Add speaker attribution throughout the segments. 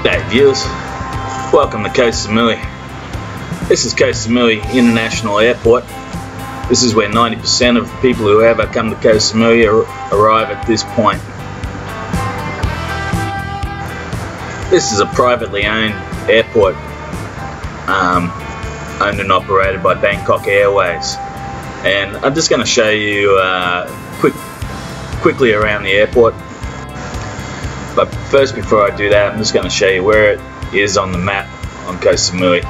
Speaker 1: Hey viewers, welcome to Koh Samui. This is Koh Samui International Airport. This is where 90% of people who ever come to Koh Samui arrive at this point. This is a privately owned airport, owned and operated by Bangkok Airways. And I'm just going to show you quickly around the airport. But first, before I do that, I'm just going to show you where it is on the map on Koh Samui.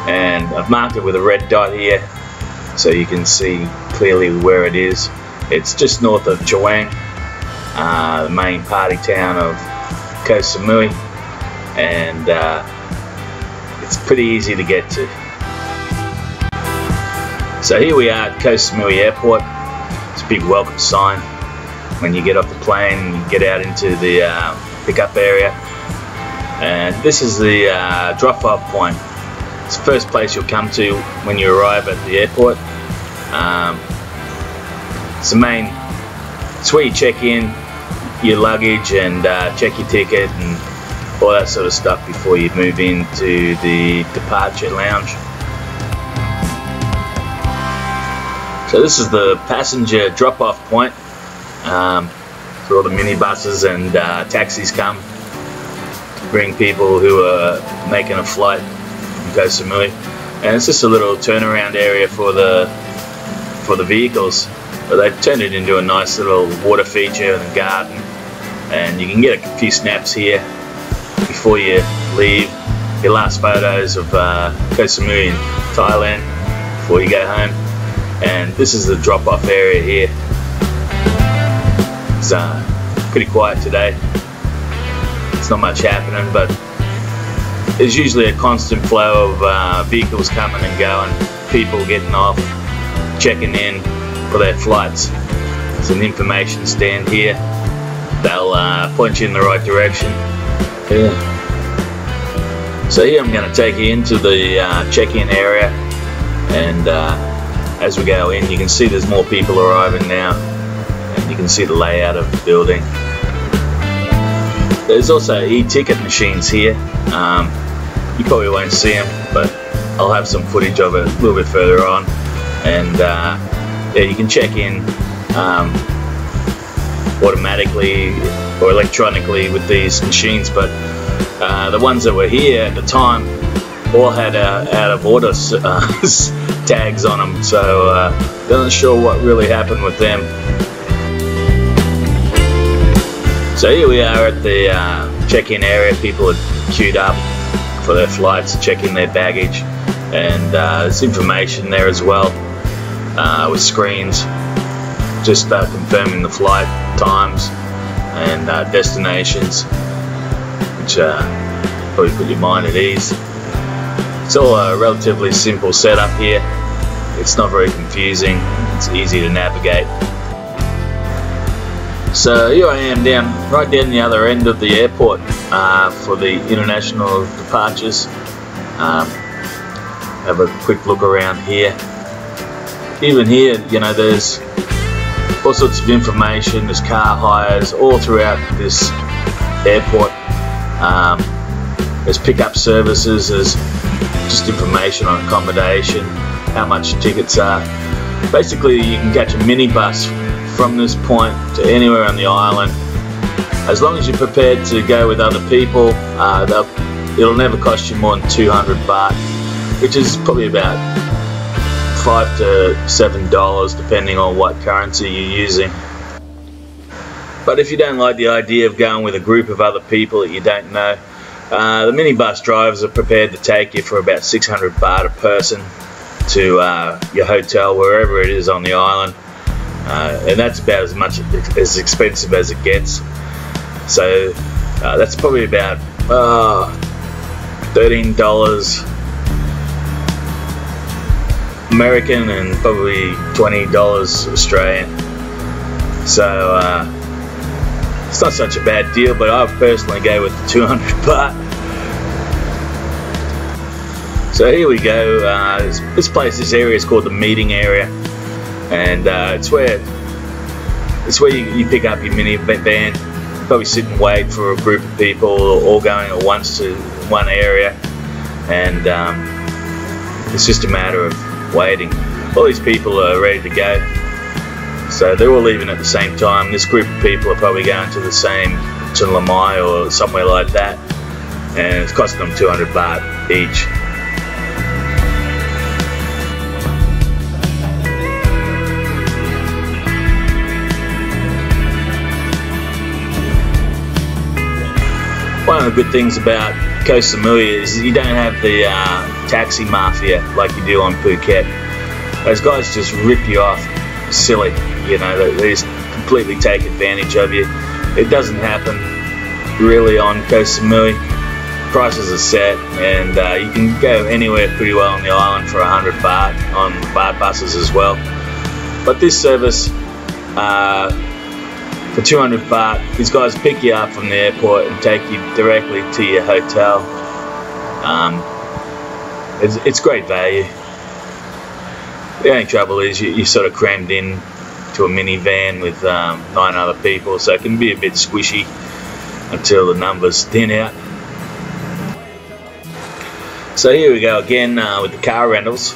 Speaker 1: And I've marked it with a red dot here so you can see clearly where it is. It's just north of Chaweng, the main party town of Koh Samui, and it's pretty easy to get to. So here we are at Koh Samui Airport. It's a big welcome sign. When you get off the plane, you get out into the pickup area, and this is the drop-off point. It's the first place you'll come to when you arrive at the airport. It's where you check in your luggage and check your ticket and all that sort of stuff before you move into the departure lounge. So this is the passenger drop-off point. Where all the minibuses and taxis come to bring people who are making a flight from Koh Samui, and it's just a little turnaround area for the vehicles. But they've turned it into a nice little water feature and a garden, and you can get a few snaps here before you leave. Your last photos of Koh Samui in Thailand before you go home. And this is the drop-off area here. It's pretty quiet today. It's not much happening, but there's usually a constant flow of vehicles coming and going, people getting off, checking in for their flights. There's an information stand here. They'll point you in the right direction. Yeah. So here I'm going to take you into the check-in area, and as we go in, you can see there's more people arriving now. You can see the layout of the building. There's also e-ticket machines here. You probably won't see them, but I'll have some footage of it a little bit further on. And yeah, you can check in automatically or electronically with these machines, but the ones that were here at the time all had out of order tags on them, so not sure what really happened with them. So here we are at the check-in area. People are queued up for their flights, checking their baggage, and there's information there as well with screens just confirming the flight times and destinations, which probably put your mind at ease. It's all a relatively simple setup here. It's not very confusing. It's easy to navigate. So here I am right down the other end of the airport for the international departures. Have a quick look around here. Even here, you know, there's all sorts of information. There's car hires all throughout this airport. There's pickup services. There's just information on accommodation, how much tickets are. Basically, you can catch a minibus from this point to anywhere on the island. As long as you're prepared to go with other people, it'll never cost you more than 200 baht, which is probably about $5 to $7 depending on what currency you're using. But if you don't like the idea of going with a group of other people that you don't know, the minibus drivers are prepared to take you for about 600 baht a person to your hotel, wherever it is on the island. And that's about as expensive as it gets. So that's probably about $13 American and probably $20 Australian. So it's not such a bad deal, but I personally go with the 200 baht. So here we go. This area is called the meeting area, and it's where you pick up your minivan probably sit and wait for a group of people all going at once to one area, and it's just a matter of waiting. All these people are ready to go, so they're all leaving at the same time. This group of people are probably going to the same, to Lamai or somewhere like that, and it's costing them 200 baht each. One of the good things about Koh Samui is you don't have the taxi mafia like you do on Phuket. Those guys just rip you off silly, you know, they just completely take advantage of you. It doesn't happen really on Koh Samui. Prices are set, and you can go anywhere pretty well on the island for 100 baht on baht buses as well. But this service, for 200 baht, these guys pick you up from the airport and take you directly to your hotel. It's great value. The only trouble is you're sort of crammed in to a minivan with 9 other people, so it can be a bit squishy until the numbers thin out. So here we go again with the car rentals.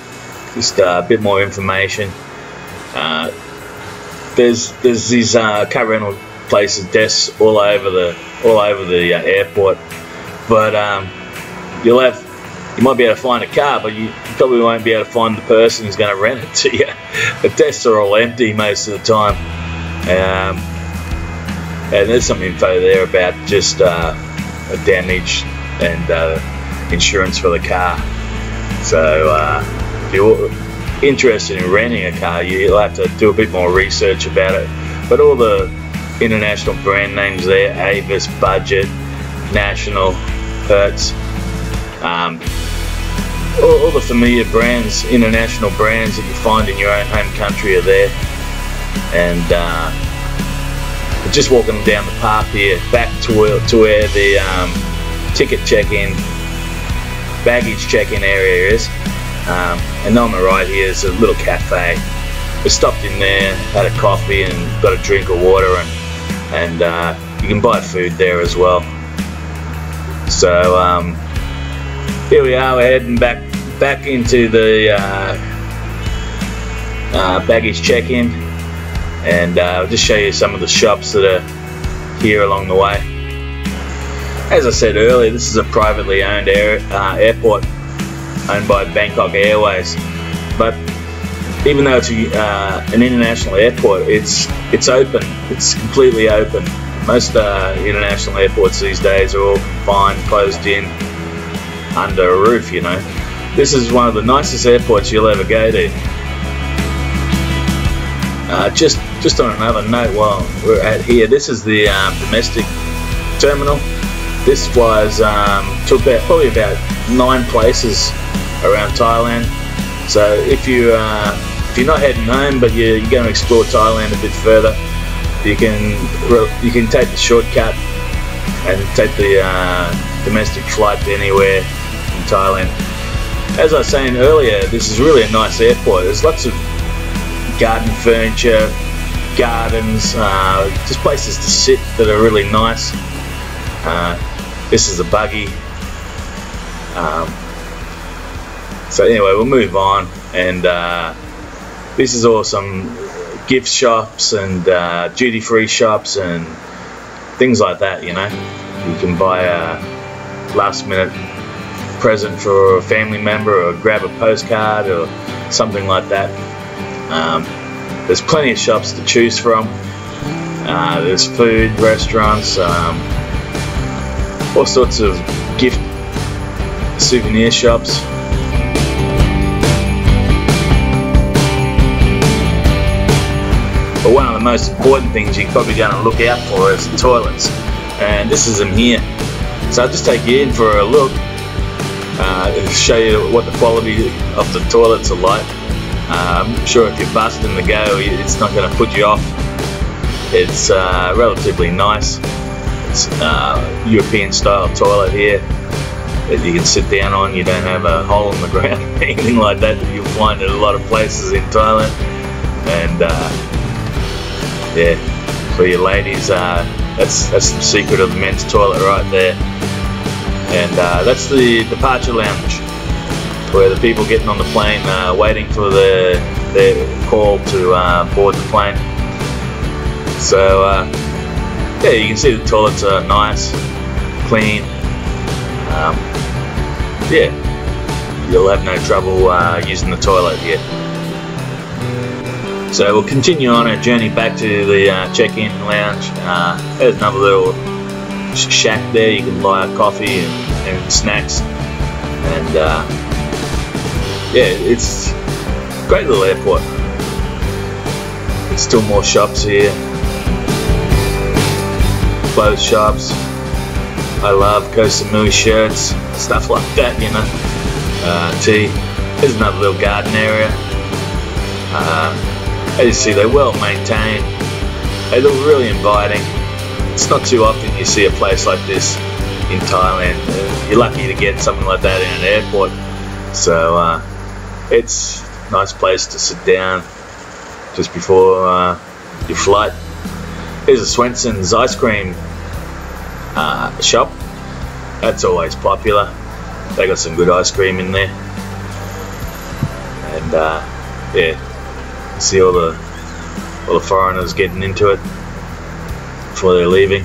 Speaker 1: Just a bit more information. There's these car rental places, desks all over the airport, but you might be able to find a car, but you probably won't be able to find the person who's going to rent it to you. The desks are all empty most of the time, and there's some info there about just damage and insurance for the car. So if you're interested in renting a car, you'll have to do a bit more research about it. But all the international brand names there, Avis, Budget, National, Hertz, all the familiar brands, international brands that you find in your own home country are there. And just walking down the path here, back to where the ticket check-in, baggage check-in area is. And on the right here is a little cafe. We stopped in there, had a coffee and got a drink of water, and you can buy food there as well. So here we are, we're heading back into the baggage check-in, and I'll just show you some of the shops that are here along the way. As I said earlier, this is a privately owned airport owned by Bangkok Airways, but even though it's an international airport, it's open. It's completely open. Most international airports these days are all confined, closed in, under a roof, you know. This is one of the nicest airports you'll ever go to. Just on another note, while we're at here, this is the domestic terminal. This flies to probably about 9 places around Thailand. So if you're not heading home, but you're going to explore Thailand a bit further, you can take the shortcut and take the domestic flight to anywhere in Thailand. As I was saying earlier, this is really a nice airport. There's lots of garden furniture, gardens, just places to sit that are really nice. This is a buggy. So anyway, we'll move on, and this is all some gift shops and duty-free shops and things like that, you know. You can buy a last-minute present for a family member, or grab a postcard or something like that. There's plenty of shops to choose from. There's food, restaurants, all sorts of gift souvenir shops. But one of the most important things you're probably going to look out for is the toilets, and this is them here. So I'll just take you in for a look, show you what the quality of the toilets are like. I'm sure if you're busting the go, it's not going to put you off. It's relatively nice. It's European style toilet here that you can sit down on. You don't have a hole in the ground or anything like that you'll find at a lot of places in Thailand. And yeah, for your ladies, That's the secret of the men's toilet right there. And that's the departure lounge, where the people getting on the plane waiting for their call to board the plane. So yeah, you can see the toilets are nice, clean. Yeah, you'll have no trouble using the toilet here. So we'll continue on our journey back to the check-in lounge. There's another little shack there. You can buy a coffee and snacks. And yeah, it's a great little airport. There's still more shops here. Clothes shops. I love Koh Samui shirts, stuff like that, you know. Tea. There's another little garden area. As you see, they're well maintained. They look really inviting. It's not too often you see a place like this in Thailand. You're lucky to get something like that in an airport. So it's a nice place to sit down just before your flight. Here's a Swenson's ice cream shop. That's always popular. They got some good ice cream in there. And yeah, see all the foreigners getting into it before they're leaving.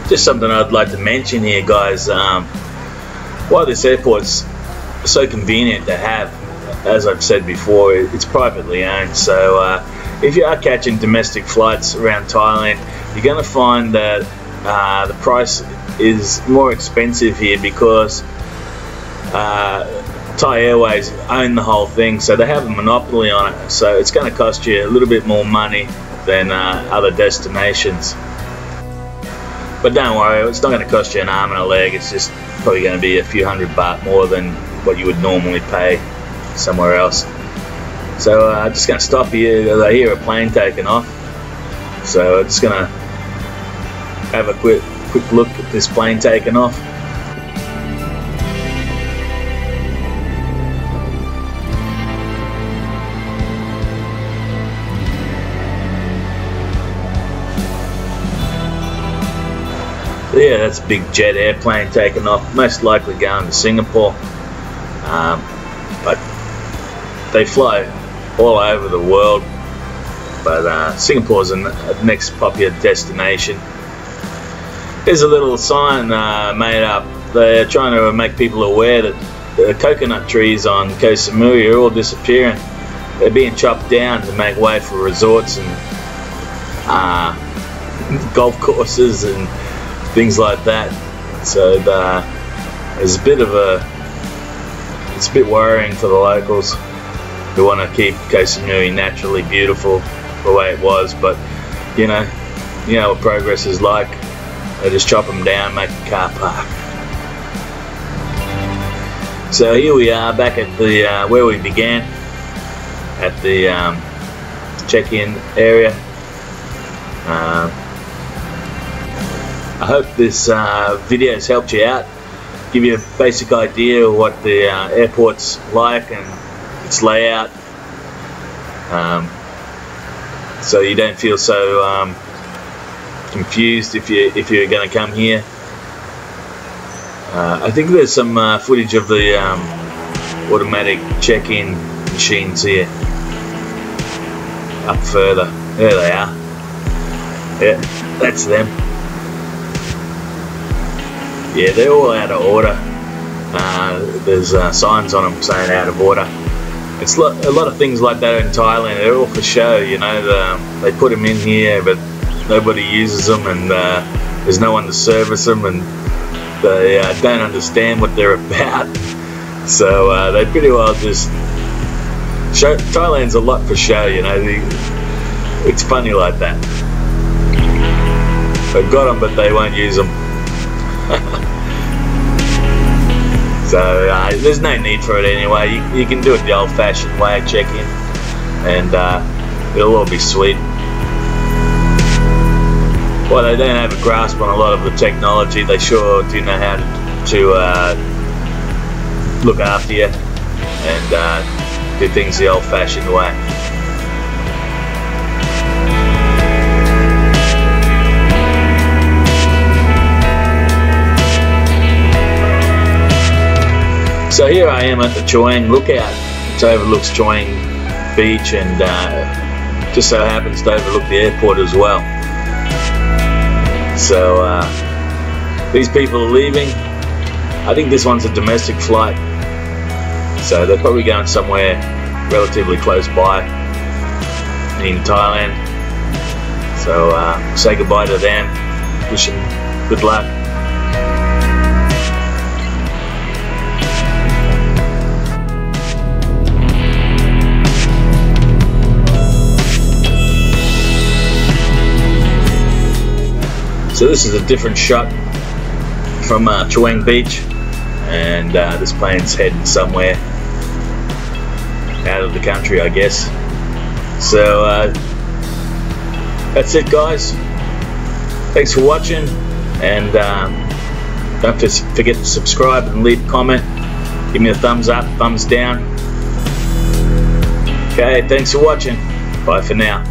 Speaker 1: Just something I'd like to mention here, guys. While this airport's so convenient to have, as I've said before, it's privately owned. So if you are catching domestic flights around Thailand, you're going to find that the price is more expensive here because Thai Airways own the whole thing, so they have a monopoly on it. So it's going to cost you a little bit more money than other destinations. But don't worry, it's not going to cost you an arm and a leg. It's just probably going to be a few $100 more than what you would normally pay somewhere else. So I'm just going to stop here. I hear a plane taking off, so I'm just going to have a quick look at this plane taking off. So yeah, that's a big jet airplane taking off, most likely going to Singapore. But they fly all over the world, but Singapore's the next popular destination. There's a little sign made up. They're trying to make people aware that the coconut trees on Koh Samui are all disappearing. They're being chopped down to make way for resorts and golf courses and things like that. So there's a bit of it's a bit worrying for the locals who want to keep Koh Samui naturally beautiful the way it was, but you know what progress is like. They just chop them down, make a car park. So here we are back at the where we began, at the check-in area. I hope this video has helped you out, give you a basic idea of what the airport's like and its layout, so you don't feel so confused if you're going to come here. I think there's some footage of the automatic check-in machines here up further. There they are. Yeah, that's them. Yeah, they're all out of order. There's signs on them saying out of order. It's a lot of things like that in Thailand. They're all for show, you know. They put them in here, but nobody uses them, and there's no one to service them, and they don't understand what they're about. So they pretty well just show. Thailand's a lot for show, you know. It's funny like that. They've got them, but they won't use them. So there's no need for it anyway. You can do it the old-fashioned way, check in, and it'll all be sweet. Well, they don't have a grasp on a lot of the technology. They sure do know how to look after you and do things the old-fashioned way. So here I am at the Chaweng Lookout. It overlooks Chaweng Beach and just so happens to overlook the airport as well. So these people are leaving. I think this one's a domestic flight, so they're probably going somewhere relatively close by in Thailand. So say goodbye to them, wish them good luck. So this is a different shot from Chaweng Beach, and this plane's heading somewhere out of the country, I guess. So that's it, guys. Thanks for watching, and don't forget to subscribe and leave a comment. Give me a thumbs up, thumbs down. Okay, thanks for watching. Bye for now.